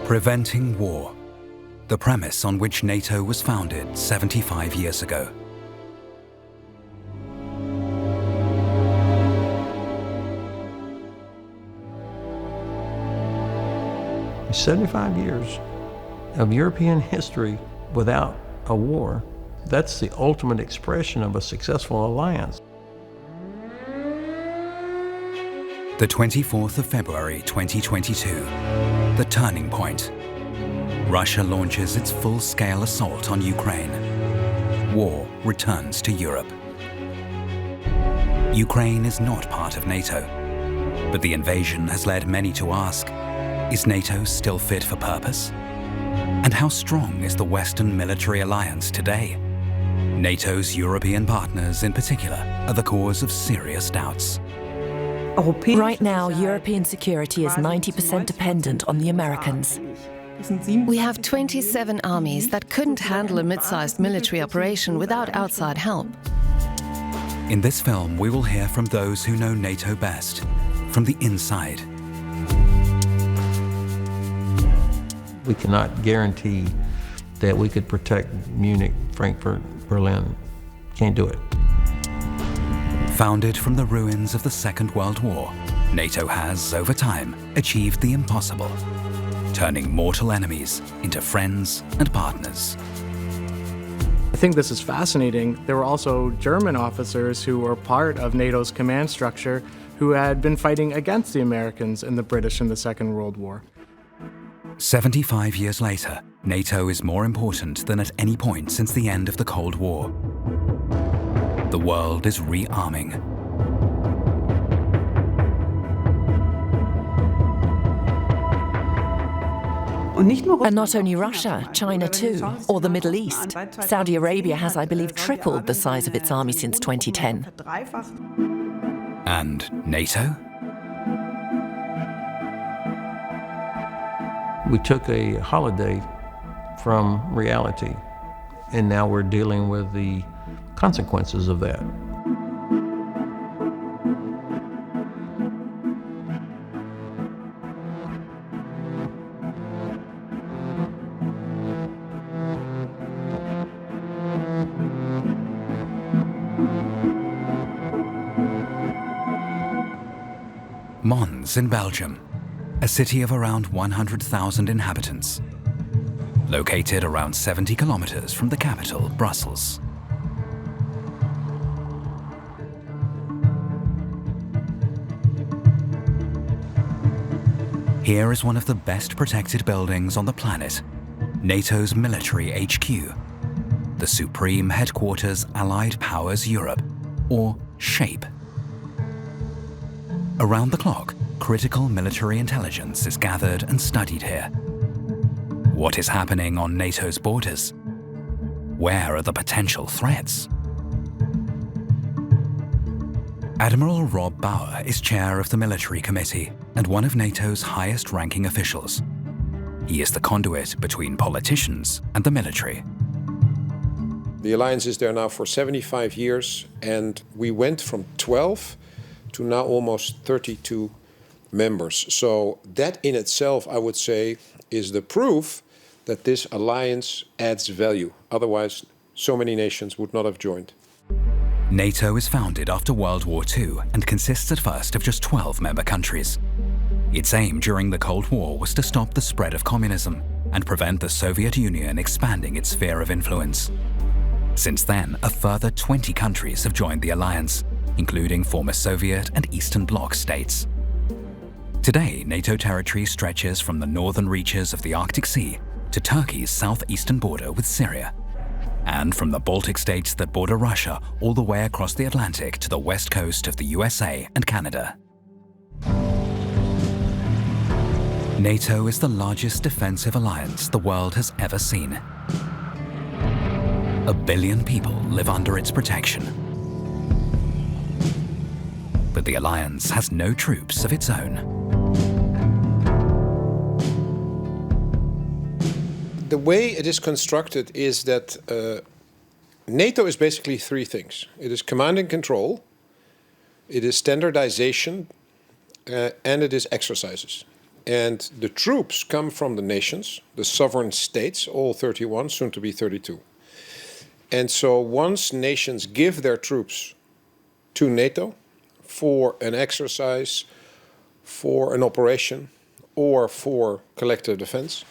Preventing war, the premise on which NATO was founded 75 years ago. In 75 years of European history without a war, that's the ultimate expression of a successful alliance. The 24th of February 2022, the turning point. Russia launches its full-scale assault on Ukraine. War returns to Europe. Ukraine is not part of NATO, but the invasion has led many to ask, is NATO still fit for purpose? And how strong is the Western military alliance today? NATO's European partners in particular are the cause of serious doubts. Right now, European security is 90% dependent on the Americans. We have 27 armies that couldn't handle a mid-sized military operation without outside help. In this film, we will hear from those who know NATO best, from the inside. We cannot guarantee that we could protect Munich, Frankfurt, Berlin. Can't do it. Founded from the ruins of the Second World War, NATO has, over time, achieved the impossible, turning mortal enemies into friends and partners. I think this is fascinating. There were also German officers who were part of NATO's command structure who had been fighting against the Americans and the British in the Second World War. 75 years later, NATO is more important than at any point since the end of the Cold War. The world is rearming. And not only Russia, China too, or the Middle East. Saudi Arabia has, I believe, tripled the size of its army since 2010. And NATO? We took a holiday from reality, and now we're dealing with the consequences of that. Mons in Belgium, a city of around 100,000 inhabitants, located around 70 kilometers from the capital, Brussels. Here is one of the best protected buildings on the planet, NATO's military HQ, the Supreme Headquarters Allied Powers Europe, or SHAPE. Around the clock, critical military intelligence is gathered and studied here. What is happening on NATO's borders? Where are the potential threats? Admiral Rob Bauer is chair of the Military Committee and one of NATO's highest-ranking officials. He is the conduit between politicians and the military. The alliance is there now for 75 years, and we went from 12 to now almost 32 members. So that in itself, I would say, is the proof that this alliance adds value. Otherwise, so many nations would not have joined. NATO is founded after World War II and consists at first of just 12 member countries. Its aim during the Cold War was to stop the spread of communism and prevent the Soviet Union expanding its sphere of influence. Since then, a further 20 countries have joined the alliance, including former Soviet and Eastern Bloc states. Today, NATO territory stretches from the northern reaches of the Arctic Sea to Turkey's southeastern border with Syria, and from the Baltic states that border Russia all the way across the Atlantic to the west coast of the USA and Canada. NATO is the largest defensive alliance the world has ever seen. 1 billion people live under its protection. But the alliance has no troops of its own. The way it is constructed is that NATO is basically three things. It is command and control, it is standardization, and it is exercises. And the troops come from the nations, the sovereign states, all 31, soon to be 32. And so once nations give their troops to NATO for an exercise, for an operation, or for collective defense,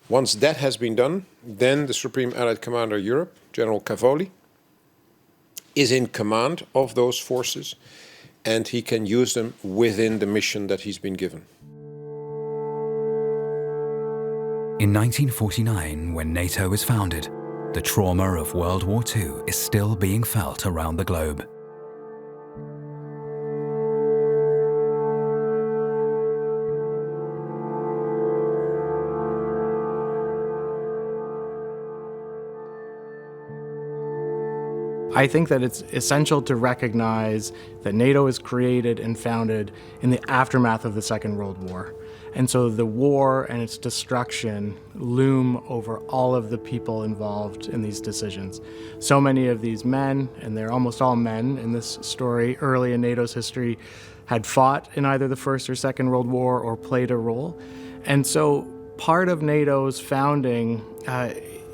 once that has been done, then the Supreme Allied Commander of Europe, General Cavoli, is in command of those forces, and he can use them within the mission that he's been given. In 1949, when NATO was founded, the trauma of World War II is still being felt around the globe. I think that it's essential to recognize that NATO is created and founded in the aftermath of the Second World War. And so the war and its destruction loom over all of the people involved in these decisions. So many of these men, and they're almost all men in this story, early in NATO's history, had fought in either the First or Second World War or played a role. And so part of NATO's founding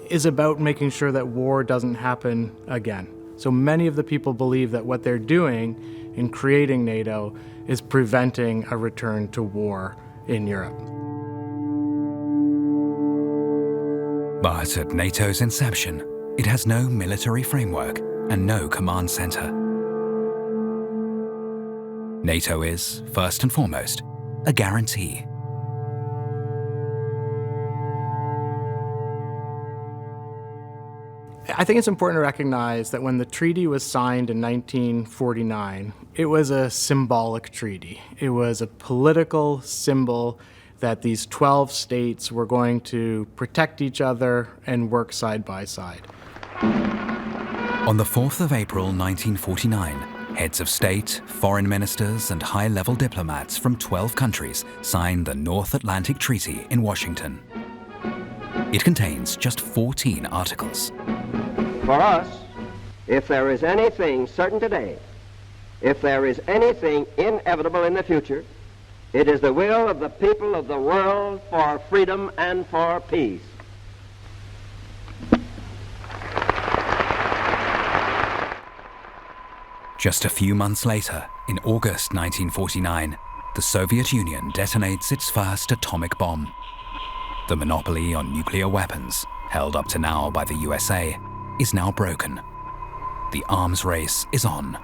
is about making sure that war doesn't happen again. So many of the people believe that what they're doing in creating NATO is preventing a return to war in Europe. But at NATO's inception, it has no military framework and no command center. NATO is, first and foremost, a guarantee. I think it's important to recognize that when the treaty was signed in 1949, it was a symbolic treaty. It was a political symbol that these 12 states were going to protect each other and work side by side. On the 4th of April 1949, heads of state, foreign ministers, and high-level diplomats from 12 countries signed the North Atlantic Treaty in Washington. It contains just 14 articles. For us, if there is anything certain today, if there is anything inevitable in the future, it is the will of the people of the world for freedom and for peace. Just a few months later, in August 1949, the Soviet Union detonates its first atomic bomb. The monopoly on nuclear weapons, held up to now by the USA, is now broken. The arms race is on.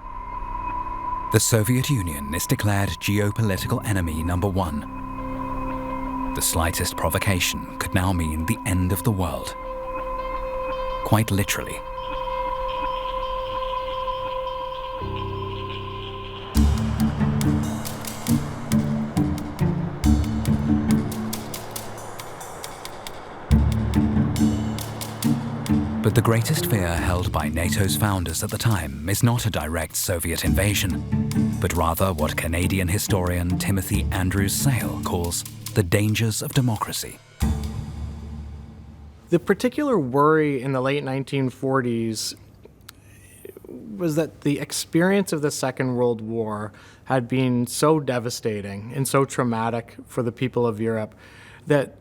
The Soviet Union is declared geopolitical enemy number 1. The slightest provocation could now mean the end of the world. Quite literally. But the greatest fear held by NATO's founders at the time is not a direct Soviet invasion, but rather what Canadian historian Timothy Andrews Sale calls the dangers of democracy. The particular worry in the late 1940s was that the experience of the Second World War had been so devastating and so traumatic for the people of Europe that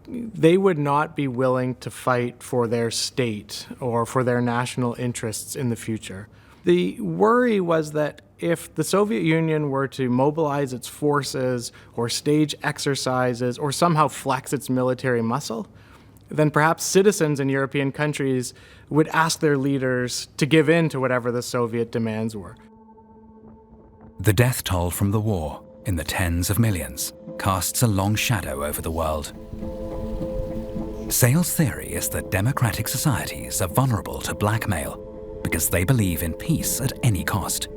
they would not be willing to fight for their state or for their national interests in the future. The worry was that if the Soviet Union were to mobilize its forces or stage exercises or somehow flex its military muscle, then perhaps citizens in European countries would ask their leaders to give in to whatever the Soviet demands were. The death toll from the war, in the tens of millions, casts a long shadow over the world. Sale's theory is that democratic societies are vulnerable to blackmail because they believe in peace at any cost.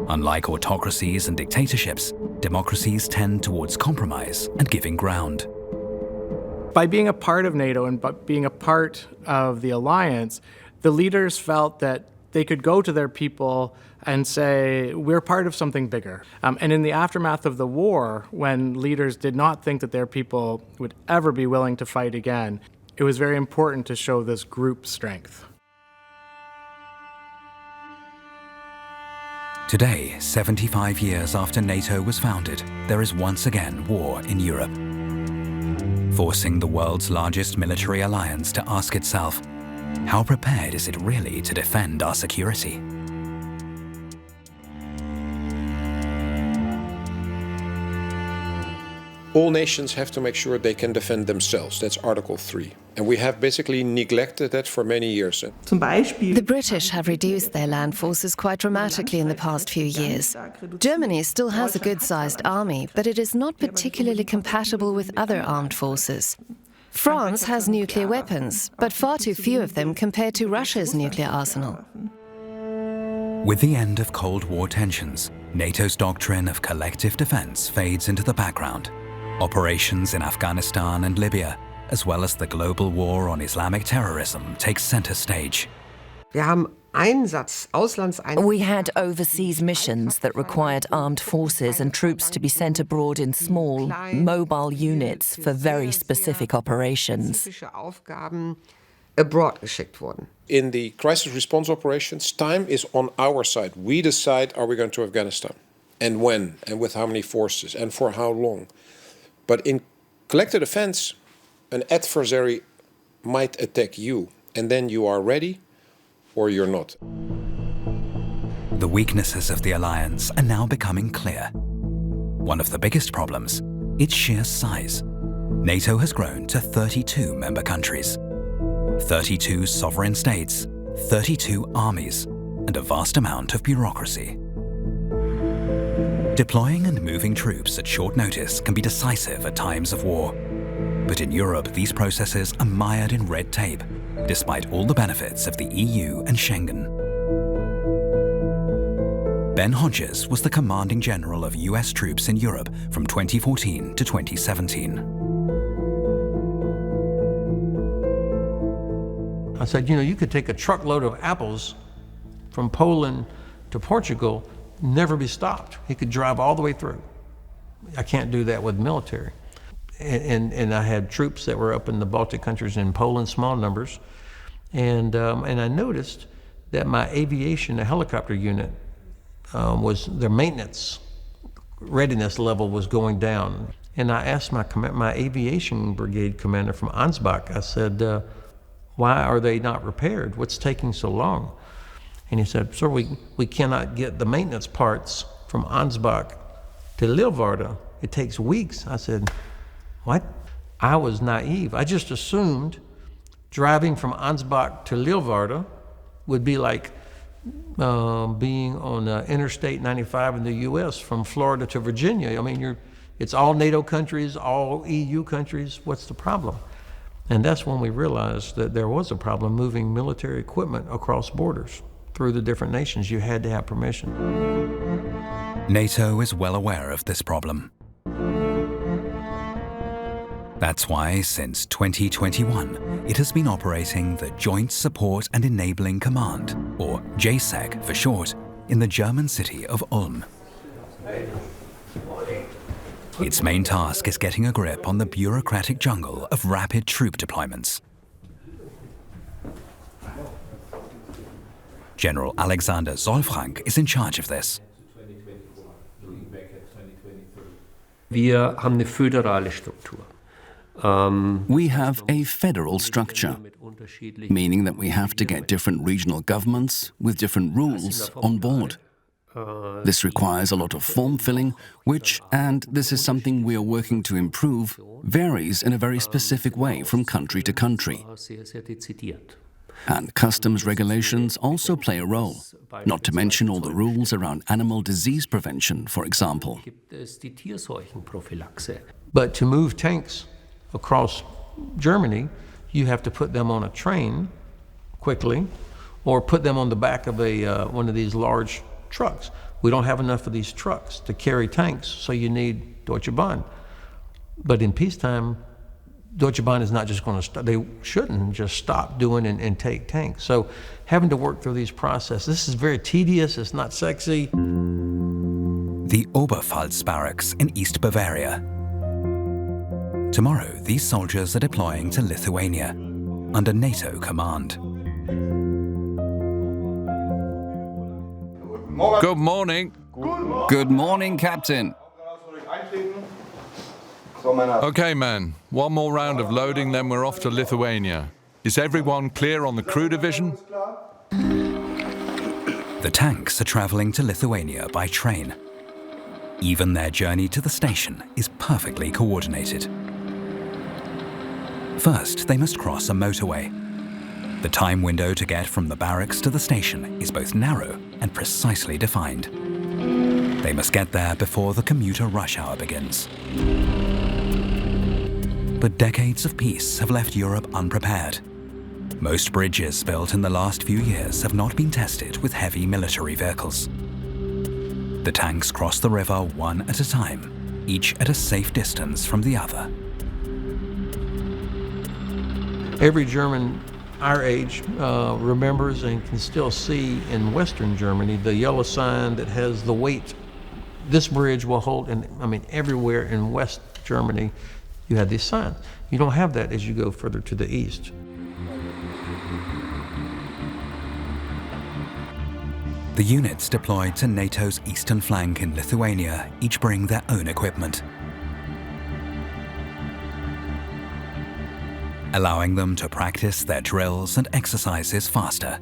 Unlike autocracies and dictatorships, democracies tend towards compromise and giving ground. By being a part of NATO and being a part of the alliance, the leaders felt that they could go to their people and say, we're part of something bigger. And in the aftermath of the war, when leaders did not think that their people would ever be willing to fight again, it was very important to show this group strength. Today, 75 years after NATO was founded, there is once again war in Europe, forcing the world's largest military alliance to ask itself, how prepared is it really to defend our security? All nations have to make sure they can defend themselves. That's Article 3. And we have basically neglected that for many years. The British have reduced their land forces quite dramatically in the past few years. Germany still has a good-sized army, but it is not particularly compatible with other armed forces. France has nuclear weapons, but far too few of them compared to Russia's nuclear arsenal. With the end of Cold War tensions, NATO's doctrine of collective defense fades into the background. Operations in Afghanistan and Libya, as well as the global war on Islamic terrorism, take center stage. We had overseas missions that required armed forces and troops to be sent abroad in small, mobile units for very specific operations. In the crisis response operations, time is on our side. We decide, are we going to Afghanistan? And when? And with how many forces? And for how long? But in collective defense, an adversary might attack you, and then you are ready or you're not. The weaknesses of the alliance are now becoming clear. One of the biggest problems, its sheer size. NATO has grown to 32 member countries, 32 sovereign states, 32 armies, and a vast amount of bureaucracy. Deploying and moving troops at short notice can be decisive at times of war. But in Europe, these processes are mired in red tape, despite all the benefits of the EU and Schengen. Ben Hodges was the commanding general of US troops in Europe from 2014 to 2017. I said, you could take a truckload of apples from Poland to Portugal, never be stopped. He could drive all the way through. I can't do that with military. And I had troops that were up in the Baltic countries in Poland, small numbers. And I noticed that my aviation, the helicopter unit, their maintenance readiness level was going down. And I asked my aviation brigade commander from Ansbach, I said, why are they not repaired? What's taking so long? And he said, sir, we cannot get the maintenance parts from Ansbach to Leeuwarden. It takes weeks. I said, what? I was naive. I just assumed driving from Ansbach to Leeuwarden would be like being on Interstate 95 in the US from Florida to Virginia. I mean, it's all NATO countries, all EU countries. What's the problem? And that's when we realized that there was a problem moving military equipment across borders. Through the different nations, you had to have permission. NATO is well aware of this problem. That's why, since 2021, it has been operating the Joint Support and Enabling Command, or JSEC for short, in the German city of Ulm. Its main task is getting a grip on the bureaucratic jungle of rapid troop deployments. General Alexander Solfrank is in charge of this. Wir haben eine föderale Struktur. We have a federal structure, meaning that we have to get different regional governments with different rules on board. This requires a lot of form filling, which, and this is something we are working to improve, varies in a very specific way from country to country. And customs regulations also play a role, not to mention all the rules around animal disease prevention, for example. But to move tanks across Germany, you have to put them on a train quickly or put them on the back of one of these large trucks. We don't have enough of these trucks to carry tanks, so you need Deutsche Bahn. But in peacetime, Deutsche Bahn is not just going to stop. They shouldn't just stop doing and take tanks. So having to work through these processes, this is very tedious, it's not sexy. The Oberpfalz barracks in East Bavaria. Tomorrow, these soldiers are deploying to Lithuania under NATO command. Good morning. Good morning, Captain. Okay, man. One more round of loading, then we're off to Lithuania. Is everyone clear on the crew division? The tanks are traveling to Lithuania by train. Even their journey to the station is perfectly coordinated. First, they must cross a motorway. The time window to get from the barracks to the station is both narrow and precisely defined. They must get there before the commuter rush hour begins. But decades of peace have left Europe unprepared. Most bridges built in the last few years have not been tested with heavy military vehicles. The tanks cross the river one at a time, each at a safe distance from the other. Every German our age remembers and can still see in Western Germany the yellow sign that has the weight this bridge will hold. And I mean, everywhere in West Germany, you had these signs. You don't have that as you go further to the east. The units deployed to NATO's eastern flank in Lithuania each bring their own equipment, allowing them to practice their drills and exercises faster.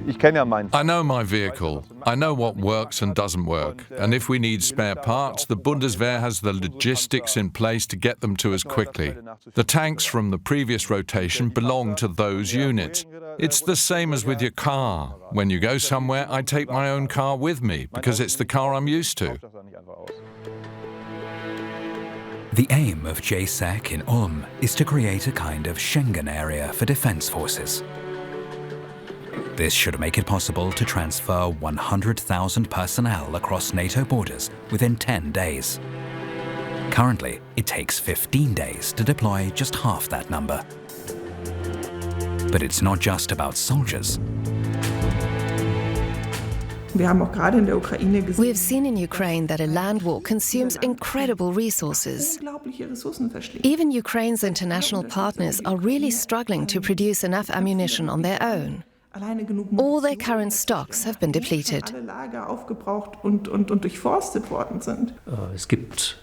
I know my vehicle. I know what works and doesn't work. And if we need spare parts, the Bundeswehr has the logistics in place to get them to us quickly. The tanks from the previous rotation belong to those units. It's the same as with your car. When you go somewhere, I take my own car with me because it's the car I'm used to. The aim of JSEC in Ulm is to create a kind of Schengen area for defense forces. This should make it possible to transfer 100,000 personnel across NATO borders within 10 days. Currently, it takes 15 days to deploy just half that number. But it's not just about soldiers. We have seen in Ukraine that a land war consumes incredible resources. Even Ukraine's international partners are really struggling to produce enough ammunition on their own. All their current stocks have been depleted. Es gibt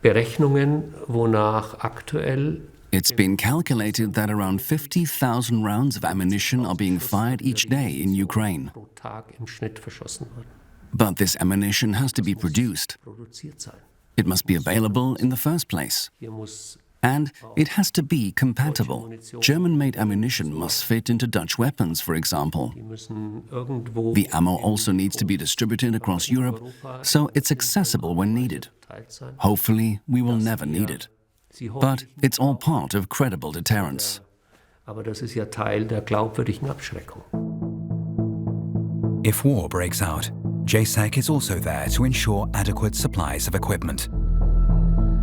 Berechnungen, wonach aktuell It's been calculated that around 50,000 rounds of ammunition are being fired each day in Ukraine. pro Tag im Schnitt verschossen wird. But this ammunition has to be produced. Produziert sein. It must be available in the first place. Hier muss And it has to be compatible. German-made ammunition must fit into Dutch weapons, for example. die müssen irgendwo The ammo also needs to be distributed across Europe, so it's accessible when needed. verteilt sein. Hopefully, we will never need it. Sie hoffen, But it's all part of credible deterrence. aber das ist ja Teil der glaubwürdigen Abschreckung. If war breaks out, JSEC is also there to ensure adequate supplies of equipment.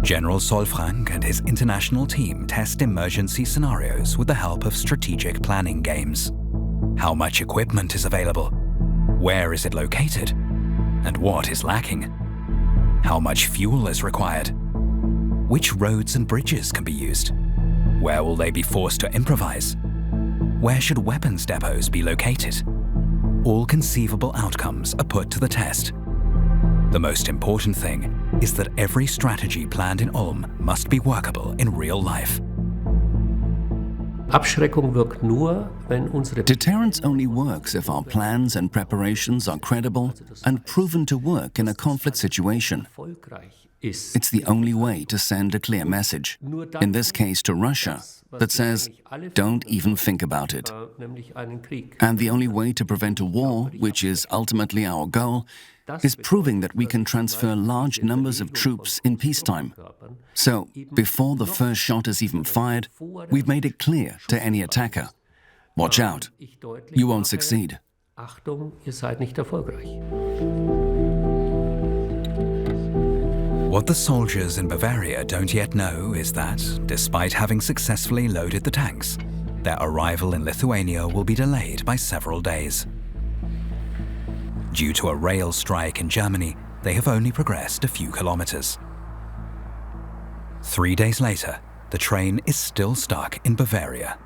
General Solfrank and his international team test emergency scenarios with the help of strategic planning games. How much equipment is available? Where is it located? And what is lacking? How much fuel is required? Which roads and bridges can be used? Where will they be forced to improvise? Where should weapons depots be located? All conceivable outcomes are put to the test. The most important thing is that every strategy planned in Ulm must be workable in real life. Abschreckung wirkt nur, wenn unsere Deterrence only works if our plans and preparations are credible and proven to work in a conflict situation. erfolgreich ist. It's the only way to send a clear message, in this case to Russia, that says, don't even think about it. Nämlich einen Krieg. And the only way to prevent a war, which is ultimately our goal, is proving that we can transfer large numbers of troops in peacetime. So, before the first shot is even fired, we've made it clear to any attacker, watch out, you won't succeed. Achtung, ihr seid nicht erfolgreich. What the soldiers in Bavaria don't yet know is that, despite having successfully loaded the tanks, their arrival in Lithuania will be delayed by several days. Due to a rail strike in Germany, they have only progressed a few kilometers. 3 days later, the train is still stuck in Bavaria.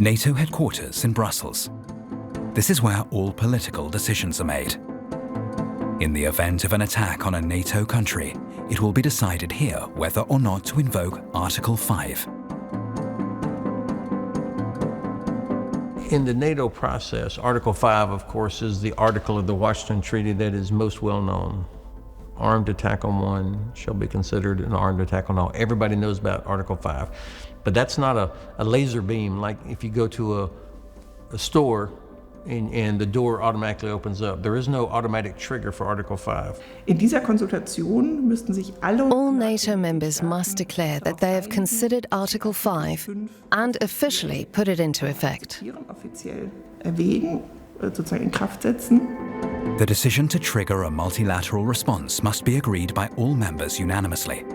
NATO headquarters in Brussels. This is where all political decisions are made. In the event of an attack on a NATO country, it will be decided here whether or not to invoke Article 5. In the NATO process, Article 5, of course, is the article of the Washington Treaty that is most well known. Armed attack on one shall be considered an armed attack on all. Everybody knows about Article 5. But that's not a laser beam, like if you go to a store and the door automatically opens up. There is no automatic trigger for Article 5. In dieser Konsultation müssten sich alle All NATO members must declare that they have considered Article 5 and officially put it into effect. offiziell erwägen, sozusagen in Kraft setzen. The decision to trigger a multilateral response must be agreed by all members unanimously.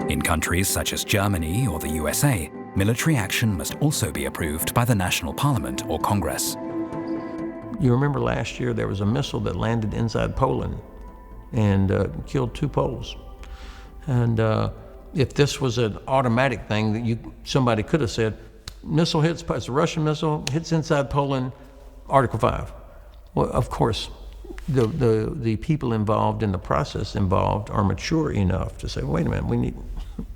In countries such as Germany or the USA, military action must also be approved by the national parliament or Congress. You remember last year there was a missile that landed inside Poland and killed 2 Poles. And if this was an automatic thing that somebody could have said, missile hits, it's a Russian missile, hits inside Poland, Article 5. Well, of course, the people involved in the process involved are mature enough to say, wait a minute,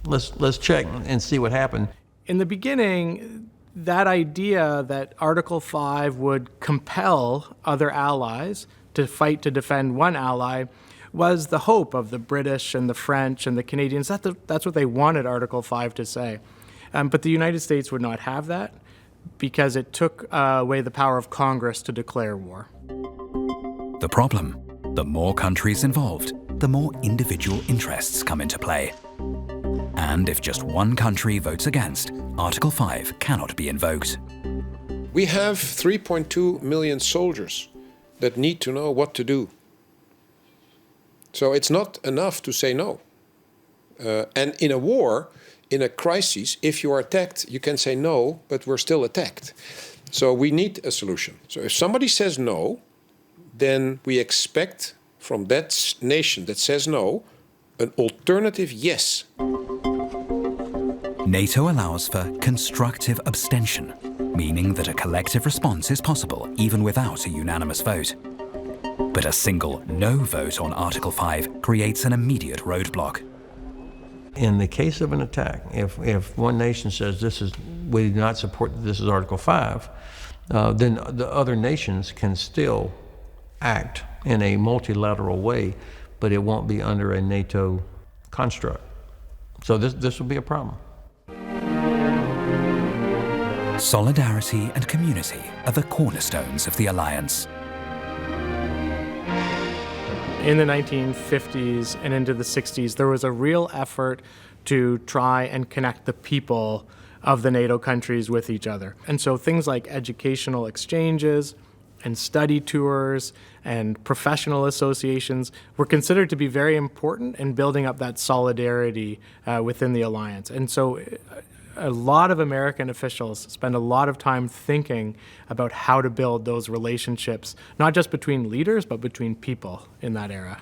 let's check and see what happened. In the beginning, that idea that Article 5 would compel other allies to fight to defend one ally was the hope of the British and the French and the Canadians. That's what they wanted Article 5 to say. But the United States would not have that because it took away the power of Congress to declare war. The problem: the more countries involved, the more individual interests come into play. And if just one country votes against, Article 5 cannot be invoked. We have 3.2 million soldiers that need to know what to do. So it's not enough to say no. And in a war, in a crisis, if you are attacked, you can say no, but we're still attacked. So we need a solution. So if somebody says no, then we expect from that nation that says no, an alternative yes. NATO allows for constructive abstention, meaning that a collective response is possible even without a unanimous vote. But a single no vote on Article 5 creates an immediate roadblock. In the case of an attack, if one nation says we do not support that this is Article 5, then the other nations can still act in a multilateral way, but it won't be under a NATO construct. So this will be a problem. Solidarity and community are the cornerstones of the alliance. In the 1950s and into the 60s, there was a real effort to try and connect the people of the NATO countries with each other. And so things like educational exchanges and study tours and professional associations were considered to be very important in building up that solidarity within the alliance. And so a lot of American officials spend a lot of time thinking about how to build those relationships, not just between leaders, but between people in that era.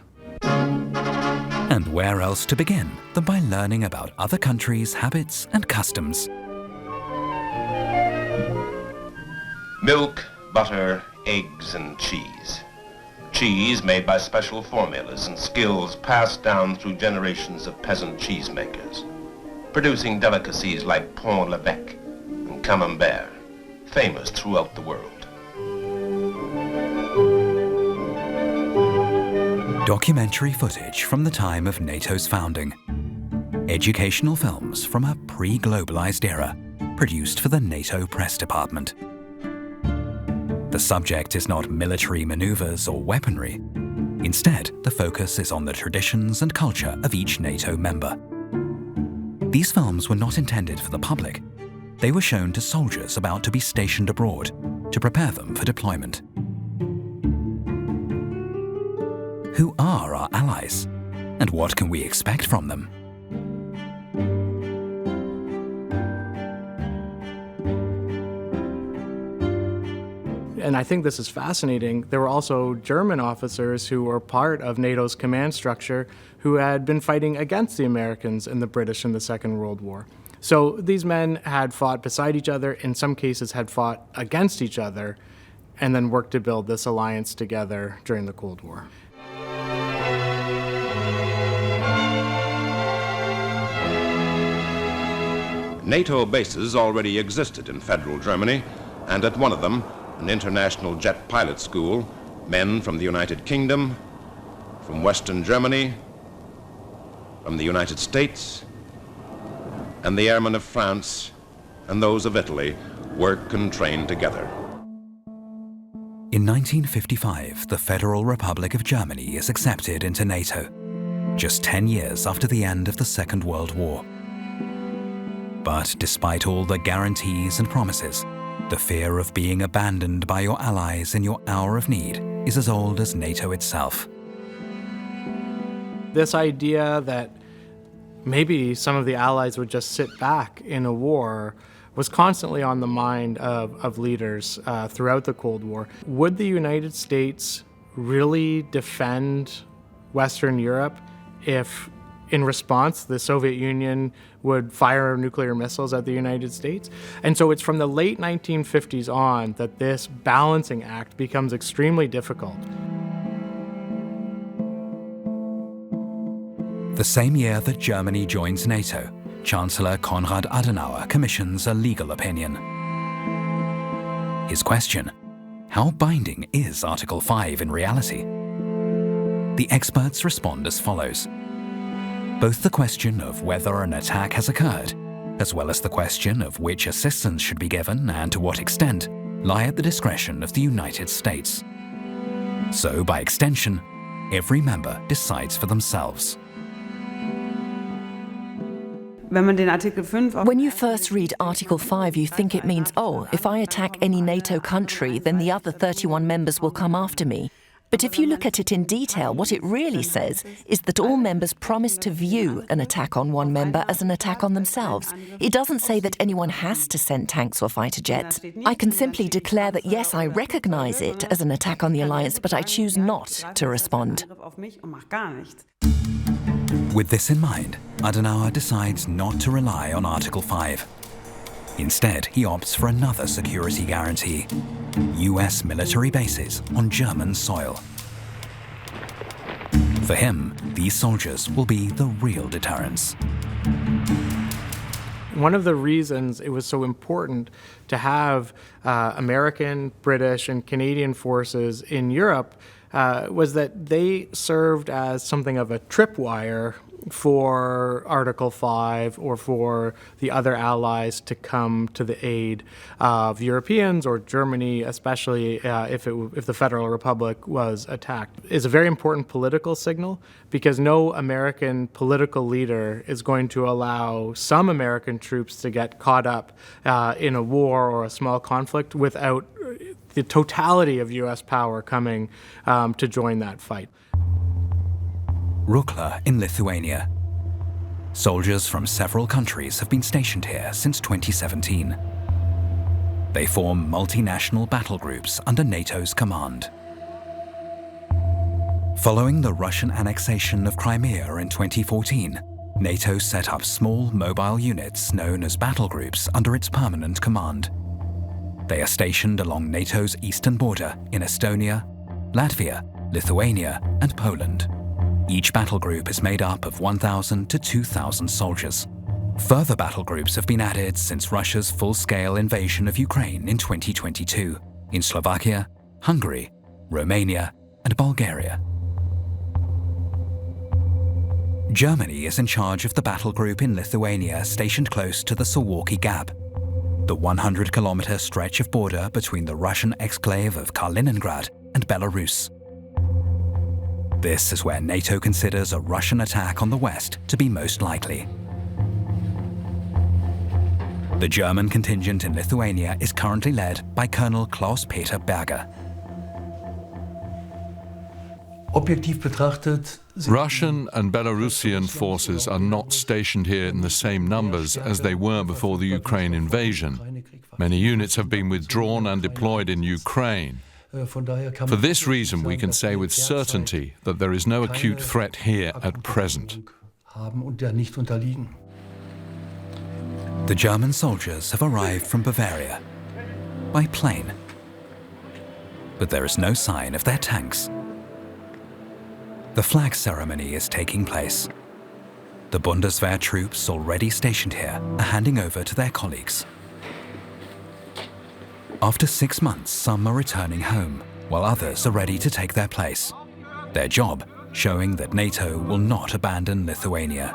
And where else to begin than by learning about other countries' habits and customs? Milk, butter, eggs, and cheese. Cheese made by special formulas and skills passed down through generations of peasant cheesemakers, producing delicacies like Pont l'Evêque and Camembert, famous throughout the world. Documentary footage from the time of NATO's founding. Educational films from a pre-globalized era, produced for the NATO press department. The subject is not military maneuvers or weaponry. Instead, the focus is on the traditions and culture of each NATO member. These films were not intended for the public. They were shown to soldiers about to be stationed abroad to prepare them for deployment. Who are our allies, and what can we expect from them? And I think this is fascinating. There were also German officers who were part of NATO's command structure who had been fighting against the Americans and the British in the Second World War. So these men had fought beside each other, in some cases had fought against each other, and then worked to build this alliance together during the Cold War. NATO bases already existed in federal Germany, and at one of them, an international jet pilot school, men from the United Kingdom, from Western Germany, from the United States, and the airmen of France and those of Italy work and train together. In 1955, the Federal Republic of Germany is accepted into NATO, just 10 years after the end of the Second World War. But despite all the guarantees and promises, the fear of being abandoned by your allies in your hour of need is as old as NATO itself. This idea that maybe some of the allies would just sit back in a war was constantly on the mind of leaders throughout the Cold War. Would the United States really defend Western Europe if, in response, the Soviet Union would fire nuclear missiles at the United States? And so it's from the late 1950s on that this balancing act becomes extremely difficult. The same year that Germany joins NATO, Chancellor Konrad Adenauer commissions a legal opinion. His question: how binding is Article 5 in reality? The experts respond as follows. Both the question of whether an attack has occurred, as well as the question of which assistance should be given and to what extent, lie at the discretion of the United States. So, by extension, every member decides for themselves. When you first read Article 5, you think it means, oh, if I attack any NATO country, then the other 31 members will come after me. But if you look at it in detail, what it really says is that all members promise to view an attack on one member as an attack on themselves. It doesn't say that anyone has to send tanks or fighter jets. I can simply declare that, yes, I recognize it as an attack on the alliance, but I choose not to respond. With this in mind, Adenauer decides not to rely on Article 5. Instead, he opts for another security guarantee: US military bases on German soil. For him, these soldiers will be the real deterrence. One of the reasons it was so important to have American, British, and Canadian forces in Europe was that they served as something of a tripwire for Article 5 or for the other allies to come to the aid of Europeans, or Germany, especially if the Federal Republic was attacked. It's a very important political signal, because no American political leader is going to allow some American troops to get caught up in a war or a small conflict without the totality of US power coming to join that fight. Rukla in Lithuania. Soldiers from several countries have been stationed here since 2017. They form multinational battle groups under NATO's command. Following the Russian annexation of Crimea in 2014, NATO set up small mobile units known as battle groups under its permanent command. They are stationed along NATO's eastern border in Estonia, Latvia, Lithuania, and Poland. Each battle group is made up of 1,000 to 2,000 soldiers. Further battle groups have been added since Russia's full-scale invasion of Ukraine in 2022 in Slovakia, Hungary, Romania, and Bulgaria. Germany is in charge of the battle group in Lithuania stationed close to the Suwalki Gap, the 100-kilometer stretch of border between the Russian exclave of Kaliningrad and Belarus. This is where NATO considers a Russian attack on the West to be most likely. The German contingent in Lithuania is currently led by Colonel Klaus-Peter Berger. Russian and Belarusian forces are not stationed here in the same numbers as they were before the Ukraine invasion. Many units have been withdrawn and deployed in Ukraine. For this reason, we can say with certainty that there is no acute threat here at present. The German soldiers have arrived from Bavaria by plane, but there is no sign of their tanks. The flag ceremony is taking place. The Bundeswehr troops already stationed here are handing over to their colleagues. After 6 months, some are returning home, while others are ready to take their place. Their job showing that NATO will not abandon Lithuania.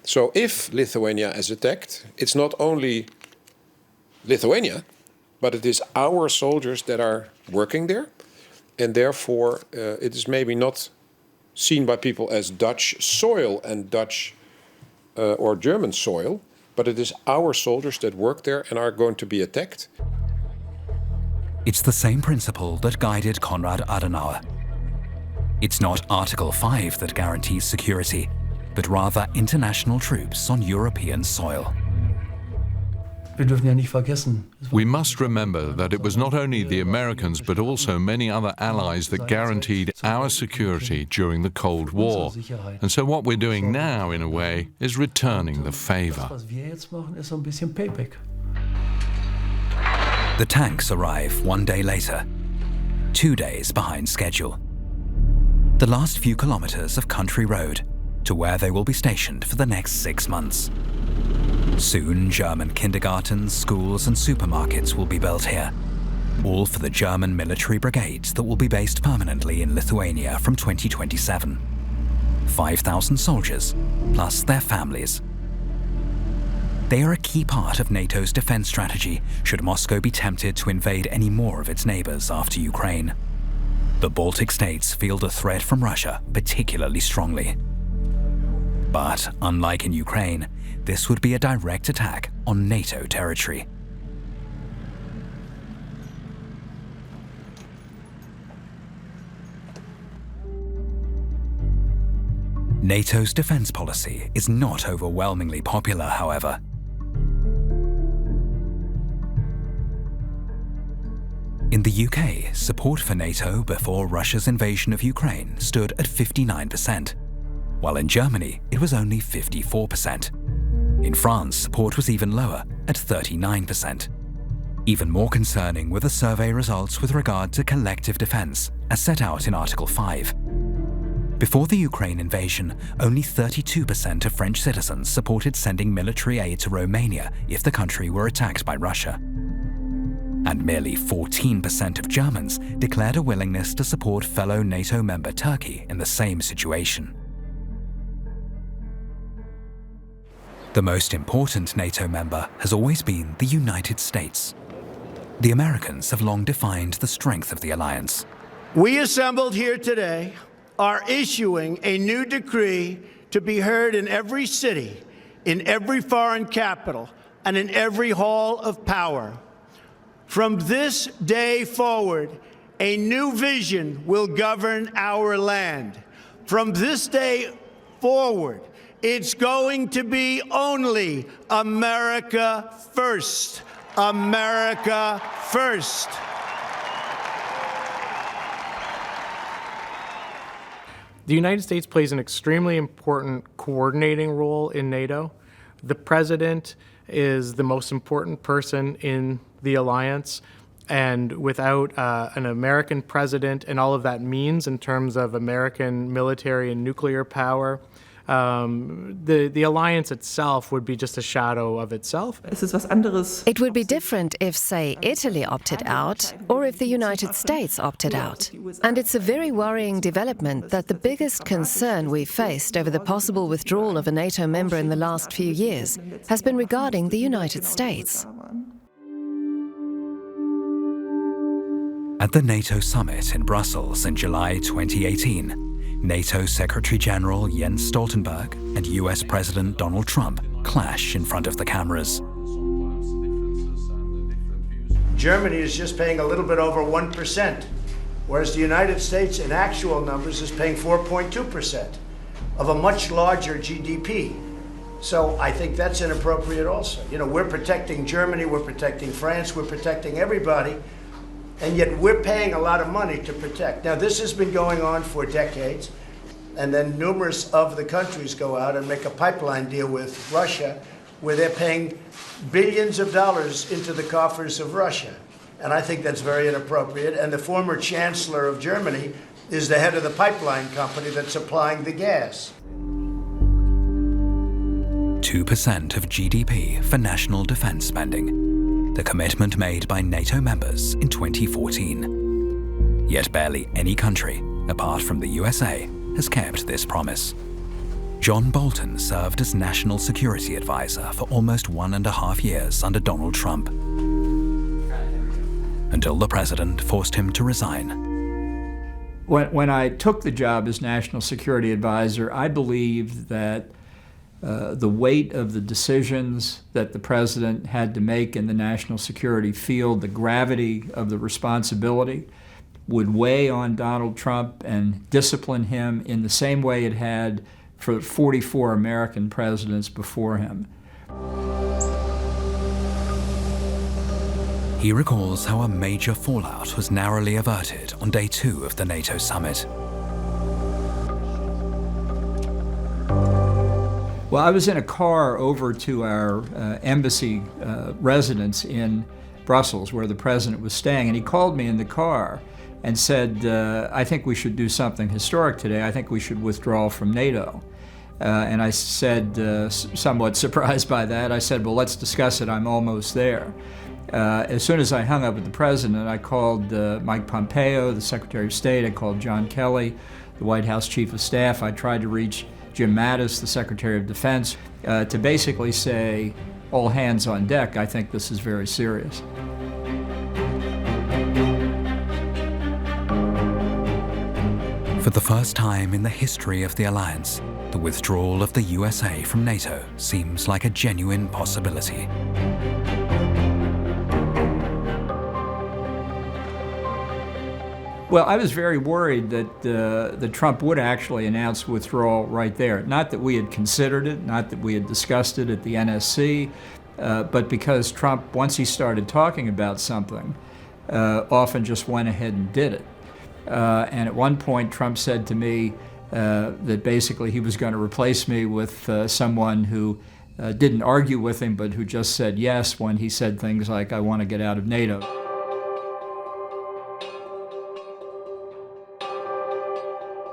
So if Lithuania is attacked, it's not only Lithuania, but it is our soldiers that are working there, and therefore it is maybe not seen by people as Dutch soil and Dutch or German soil, but it is our soldiers that work there and are going to be attacked. It's the same principle that guided Konrad Adenauer. It's not Article 5 that guarantees security, but rather international troops on European soil. We must remember that it was not only the Americans but also many other allies that guaranteed our security during the Cold War. And so what we're doing now, in a way, is returning the favor. The tanks arrive 1 day later, 2 days behind schedule. The last few kilometers of country road to where they will be stationed for the next 6 months. Soon, German kindergartens, schools and supermarkets will be built here, all for the German military brigades that will be based permanently in Lithuania from 2027. 5,000 soldiers, plus their families. They are a key part of NATO's defense strategy should Moscow be tempted to invade any more of its neighbors after Ukraine. The Baltic states feel the threat from Russia particularly strongly. But unlike in Ukraine, this would be a direct attack on NATO territory. NATO's defense policy is not overwhelmingly popular, however. In the UK, support for NATO before Russia's invasion of Ukraine stood at 59%, while in Germany it was only 54%. In France, support was even lower, at 39%. Even more concerning were the survey results with regard to collective defense, as set out in Article 5. Before the Ukraine invasion, only 32% of French citizens supported sending military aid to Romania if the country were attacked by Russia. And merely 14% of Germans declared a willingness to support fellow NATO member Turkey in the same situation. The most important NATO member has always been the United States. The Americans have long defined the strength of the alliance. We assembled here today are issuing a new decree to be heard in every city, in every foreign capital, and in every hall of power. From this day forward, a new vision will govern our land. From this day forward, it's going to be only America first. America first. The United States plays an extremely important coordinating role in NATO. The president is the most important person in the alliance, and without an American president and all of that means in terms of American military and nuclear power, the alliance itself would be just a shadow of itself. It would be different if, say, Italy opted out or if the United States opted out. And it's a very worrying development that the biggest concern we've faced over the possible withdrawal of a NATO member in the last few years has been regarding the United States. At the NATO summit in Brussels in July 2018, NATO Secretary-General Jens Stoltenberg and US President Donald Trump clash in front of the cameras. Germany is just paying a little bit over 1%, whereas the United States in actual numbers is paying 4.2% of a much larger GDP. So I think that's inappropriate also. You know, we're protecting Germany, we're protecting France, we're protecting everybody. and yet we're paying a lot of money to protect. Now, this has been going on for decades, and then numerous of the countries go out and make a pipeline deal with Russia, where they're paying billions of dollars into the coffers of Russia. And I think that's very inappropriate. And the former chancellor of Germany is the head of the pipeline company that's supplying the gas. 2% of GDP for national defense spending, the commitment made by NATO members in 2014. Yet barely any country, apart from the USA, has kept this promise. John Bolton served as National Security Advisor for almost 1.5 years under Donald Trump, until the president forced him to resign. When I took the job as National Security Advisor, I believed that the weight of the decisions that the president had to make in the national security field, the gravity of the responsibility, would weigh on Donald Trump and discipline him in the same way it had for 44 American presidents before him. He recalls how a major fallout was narrowly averted on day 2 of the NATO summit. Well, I was in a car over to our embassy residence in Brussels, where the president was staying, and he called me in the car and said, I think we should do something historic today. I think we should withdraw from NATO. And I said, somewhat surprised by that, I said, well, let's discuss it. I'm almost there. As soon as I hung up with the president, I called Mike Pompeo, the Secretary of State. I called John Kelly, the White House Chief of Staff. I tried to reach Jim Mattis, the Secretary of Defense, to basically say, all hands on deck. I think this is very serious. For the first time in the history of the alliance, the withdrawal of the USA from NATO seems like a genuine possibility. Well, I was very worried that Trump would actually announce withdrawal right there. Not that we had considered it, not that we had discussed it at the NSC, but because Trump, once he started talking about something, often just went ahead and did it. And at one point, Trump said to me that basically he was going to replace me with someone who didn't argue with him, but who just said yes when he said things like, I want to get out of NATO.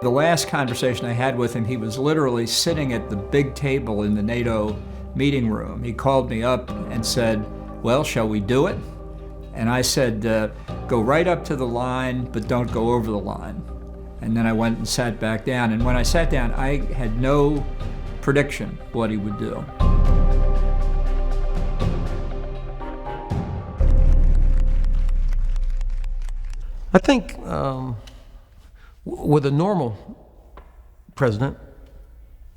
The last conversation I had with him, he was literally sitting at the big table in the NATO meeting room. He called me up and said, well, shall we do it? And I said, go right up to the line, but don't go over the line. And then I went and sat back down. And when I sat down, I had no prediction what he would do. I think with a normal president,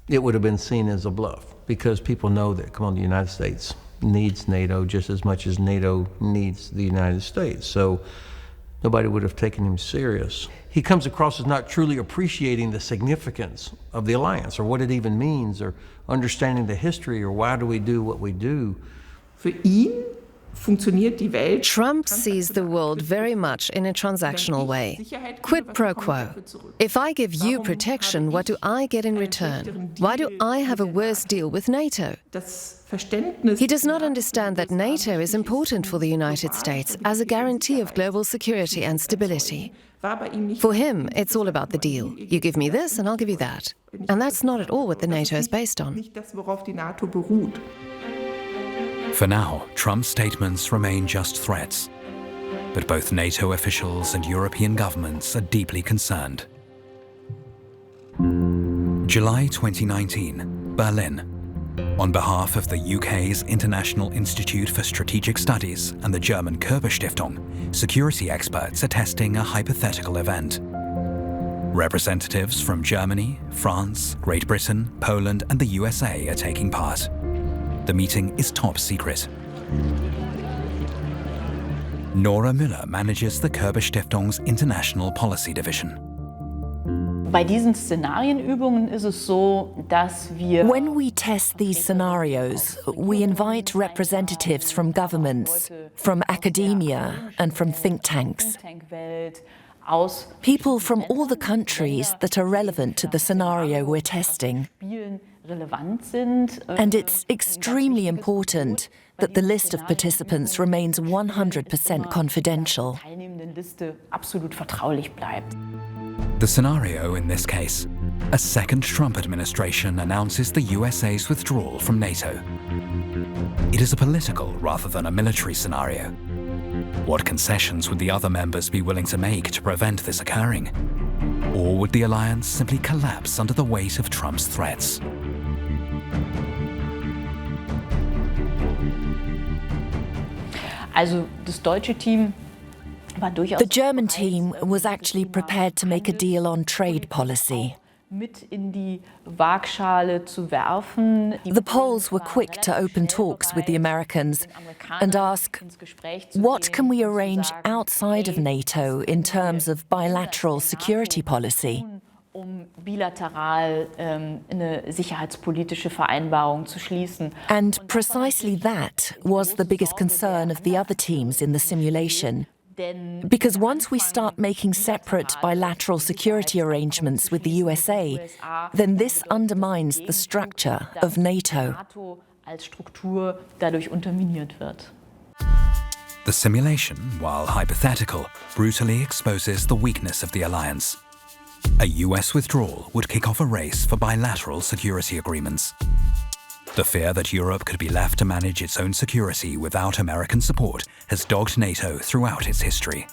it would have been seen as a bluff, because people know that, come on, the United States needs NATO just as much as NATO needs the United States. So nobody would have taken him serious. He comes across as not truly appreciating the significance of the alliance, or what it even means, or understanding the history, or why do we do what we do. Für ihn funktioniert die Welt. Trump sees the world very much in a transactional way. Quid pro quo. If I give you protection, what do I get in return? Why do I have a worse deal with NATO? He does not understand that NATO is important for the United States as a guarantee of global security and stability. For him, it's all about the deal. You give me this and I'll give you that. And that's not at all what the NATO is based on. For now, Trump's statements remain just threats. But both NATO officials and European governments are deeply concerned. July 2019, Berlin. On behalf of the UK's International Institute for Strategic Studies and the German Körper-Stiftung, security experts are testing a hypothetical event. Representatives from Germany, France, Great Britain, Poland, and the USA are taking part. The meeting is top secret. Nora Müller manages the Körper-Stiftung's International Policy Division. Bei diesen Szenarienübungen ist es so, dass wir When we test these scenarios, we invite representatives from governments, from academia and from think tanks. People from all the countries that are relevant to the scenario we're testing. And it's extremely important that the list of participants remains 100% confidential. The scenario in this case, a second Trump administration announces the USA's withdrawal from NATO. It is a political rather than a military scenario. What concessions would the other members be willing to make to prevent this occurring? Or would the alliance simply collapse under the weight of Trump's threats? The German team was actually prepared to make a deal on trade policy. The Poles were quick to open talks with the Americans and ask, what can we arrange outside of NATO in terms of bilateral security policy? And precisely that was the biggest concern of the other teams in the simulation. Because once we start making separate bilateral security arrangements with the USA, then this undermines the structure of NATO. The simulation, while hypothetical, brutally exposes the weakness of the alliance. A US withdrawal would kick off a race for bilateral security agreements. The fear that Europe could be left to manage its own security without American support has dogged NATO throughout its history.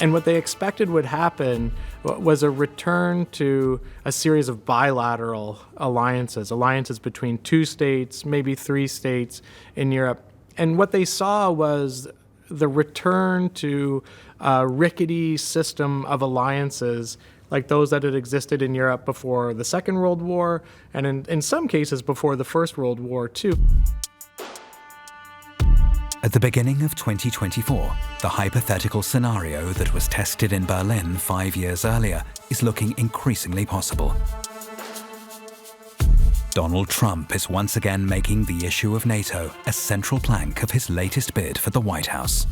And what they expected would happen was a return to a series of bilateral alliances between 2 states, maybe 3 states in Europe. And what they saw was the return to a rickety system of alliances like those that had existed in Europe before the Second World War, and in some cases before the First World War, too. At the beginning of 2024, the hypothetical scenario that was tested in Berlin 5 years earlier is looking increasingly possible. Donald Trump is once again making the issue of NATO a central plank of his latest bid for the White House.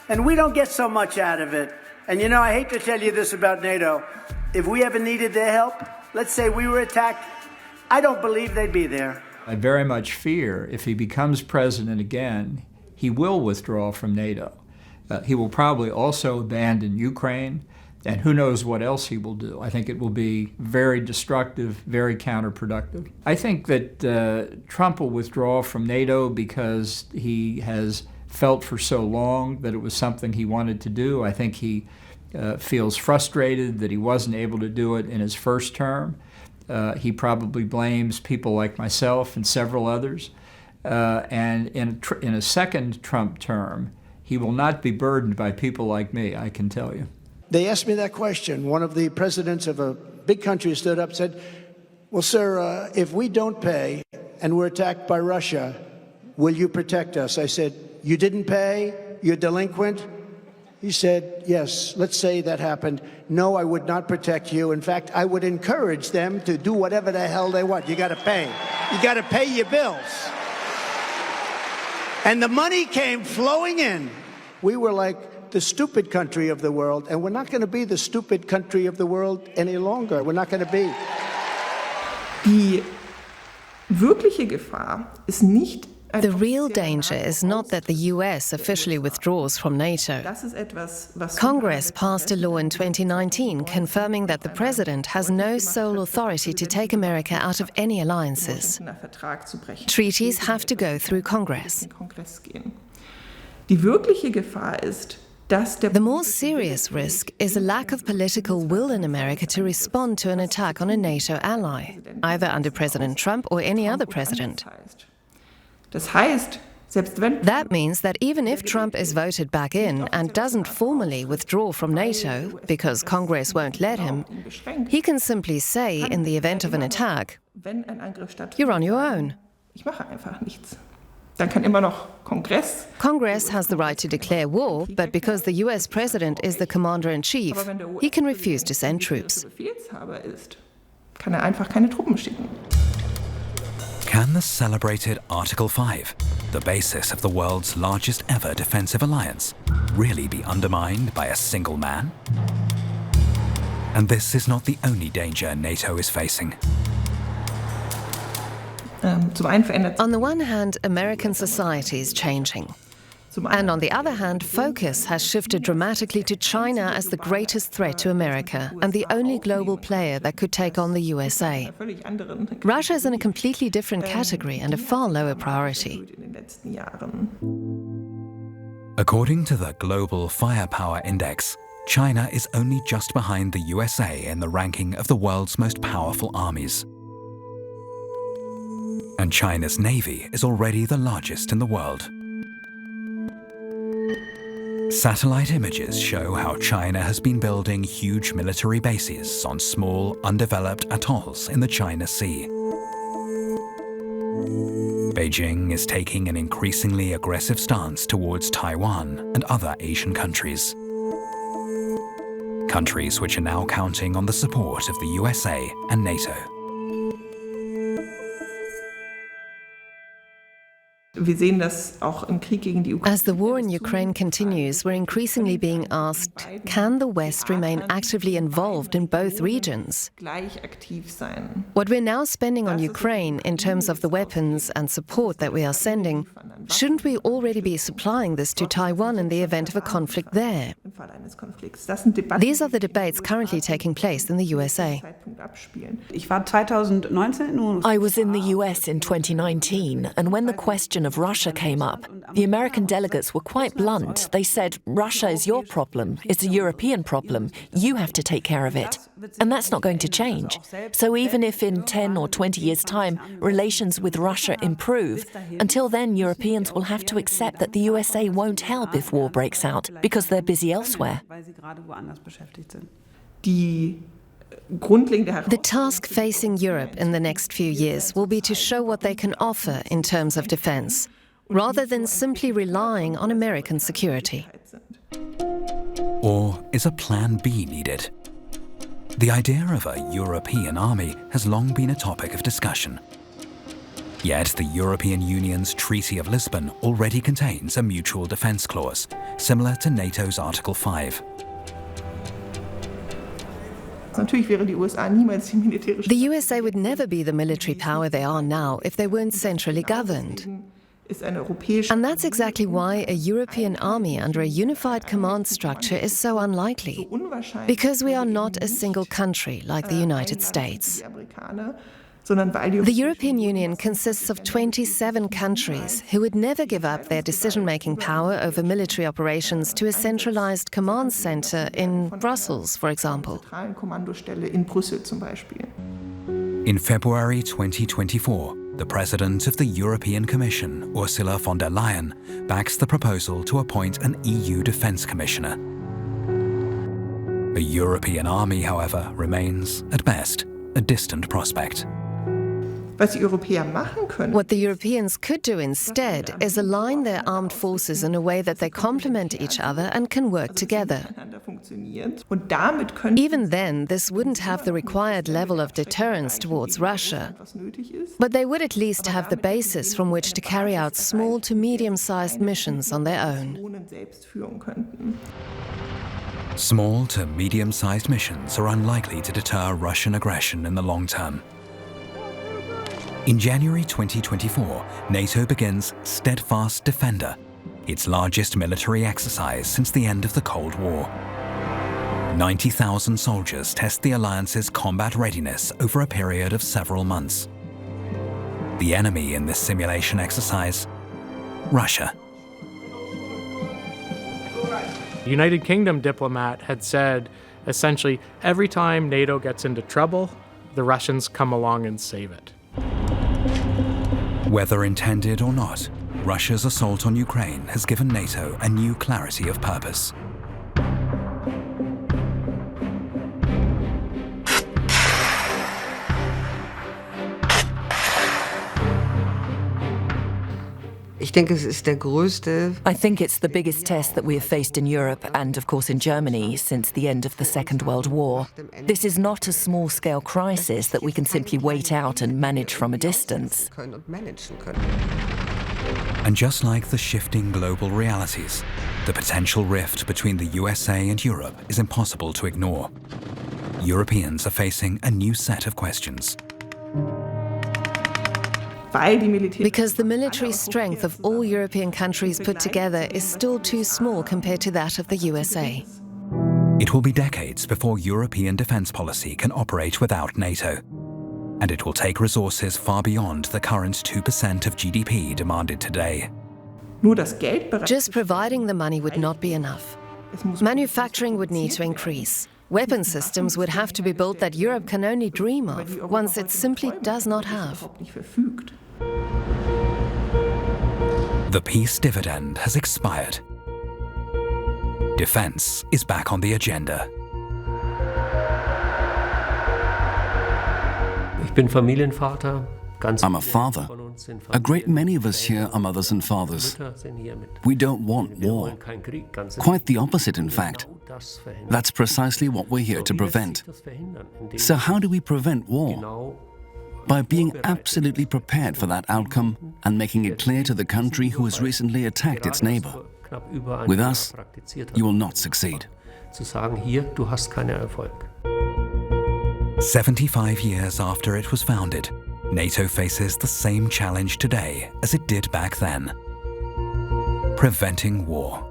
And we don't get so much out of it. And you know, I hate to tell you this about NATO. If we ever needed their help, let's say we were attacked, I don't believe they'd be there. I very much fear if he becomes president again, he will withdraw from NATO. He will probably also abandon Ukraine, and who knows what else he will do. I think it will be very destructive, very counterproductive. I think that Trump will withdraw from NATO because he has felt for so long that it was something he wanted to do. I think he feels frustrated that he wasn't able to do it in his first term. He probably blames people like myself and several others. And in a second Trump term, he will not be burdened by people like me, I can tell you. They asked me that question. One of the presidents of a big country stood up and said, well, sir, if we don't pay and we're attacked by Russia, will you protect us? I said, you didn't pay? You're delinquent? He said, yes, let's say that happened. No, I would not protect you. In fact, I would encourage them to do whatever the hell they want. You got to pay. You got to pay your bills. And the money came flowing in. We were like the stupid country of the world, and we're not going to be the stupid country of the world any longer. We're not going to be. Die wirkliche Gefahr ist nicht. The real danger is not that the US officially withdraws from NATO. Congress passed a law in 2019 confirming that the president has no sole authority to take America out of any alliances. Treaties have to go through Congress. The more serious risk is a lack of political will in America to respond to an attack on a NATO ally, either under President Trump or any other president. That means that even if Trump is voted back in and doesn't formally withdraw from NATO because Congress won't let him, he can simply say in the event of an attack, you're on your own. Congress has the right to declare war, but because the US president is the commander-in-chief, he can refuse to send troops. Can the celebrated Article 5, the basis of the world's largest ever defensive alliance, really be undermined by a single man? And this is not the only danger NATO is facing. On the one hand, American society is changing. And on the other hand, focus has shifted dramatically to China as the greatest threat to America and the only global player that could take on the USA. Russia is in a completely different category and a far lower priority. According to the Global Firepower Index, China is only just behind the USA in the ranking of the world's most powerful armies. And China's navy is already the largest in the world. Satellite images show how China has been building huge military bases on small, undeveloped atolls in the China Sea. Beijing is taking an increasingly aggressive stance towards Taiwan and other Asian countries. Countries which are now counting on the support of the USA and NATO. As the war in Ukraine continues, we're increasingly being asked, can the West remain actively involved in both regions? What we're now spending on Ukraine in terms of the weapons and support that we are sending, shouldn't we already be supplying this to Taiwan in the event of a conflict there? These are the debates currently taking place in the USA. I was in the US in 2019, and when the question of Russia came up, the American delegates were quite blunt. They said, Russia is your problem. It's a European problem. You have to take care of it. And that's not going to change. So even if in 10 or 20 years' time relations with Russia improve, until then Europeans will have to accept that the USA won't help if war breaks out, because they're busy elsewhere. The task facing Europe in the next few years will be to show what they can offer in terms of defense, rather than simply relying on American security. Or is a plan B needed? The idea of a European army has long been a topic of discussion. Yet the European Union's Treaty of Lisbon already contains a mutual defense clause, similar to NATO's Article 5. The USA would never be the military power they are now if they weren't centrally governed. And that's exactly why a European army under a unified command structure is so unlikely. Because we are not a single country like the United States. The European Union consists of 27 countries who would never give up their decision-making power over military operations to a centralized command center in Brussels, for example. In February 2024, the President of the European Commission, Ursula von der Leyen, backs the proposal to appoint an EU Defence Commissioner. A European army, however, remains, at best, a distant prospect. What the Europeans could do instead is align their armed forces in a way that they complement each other and can work together. Even then, this wouldn't have the required level of deterrence towards Russia. But they would at least have the basis from which to carry out small to medium-sized missions on their own. Small to medium-sized missions are unlikely to deter Russian aggression in the long term. In January 2024, NATO begins Steadfast Defender, its largest military exercise since the end of the Cold War. 90,000 soldiers test the alliance's combat readiness over a period of several months. The enemy in this simulation exercise? Russia. A United Kingdom diplomat had said, essentially, every time NATO gets into trouble, the Russians come along and save it. Whether intended or not, Russia's assault on Ukraine has given NATO a new clarity of purpose. I think it's the biggest test that we have faced in Europe and, of course, in Germany since the end of the Second World War. This is not a small-scale crisis that we can simply wait out and manage from a distance. And just like the shifting global realities, the potential rift between the USA and Europe is impossible to ignore. Europeans are facing a new set of questions. Because the military strength of all European countries put together is still too small compared to that of the USA. It will be decades before European defense policy can operate without NATO. And it will take resources far beyond the current 2% of GDP demanded today. Just providing the money would not be enough. Manufacturing would need to increase. Weapon systems would have to be built that Europe can only dream of, ones it simply does not have. The peace dividend has expired. Defense is back on the agenda. I'm a father. A great many of us here are mothers and fathers. We don't want war. Quite the opposite, in fact. That's precisely what we're here to prevent. So how do we prevent war? By being absolutely prepared for that outcome and making it clear to the country who has recently attacked its neighbor. With us, you will not succeed. 75 years after it was founded, NATO faces the same challenge today as it did back then: preventing war.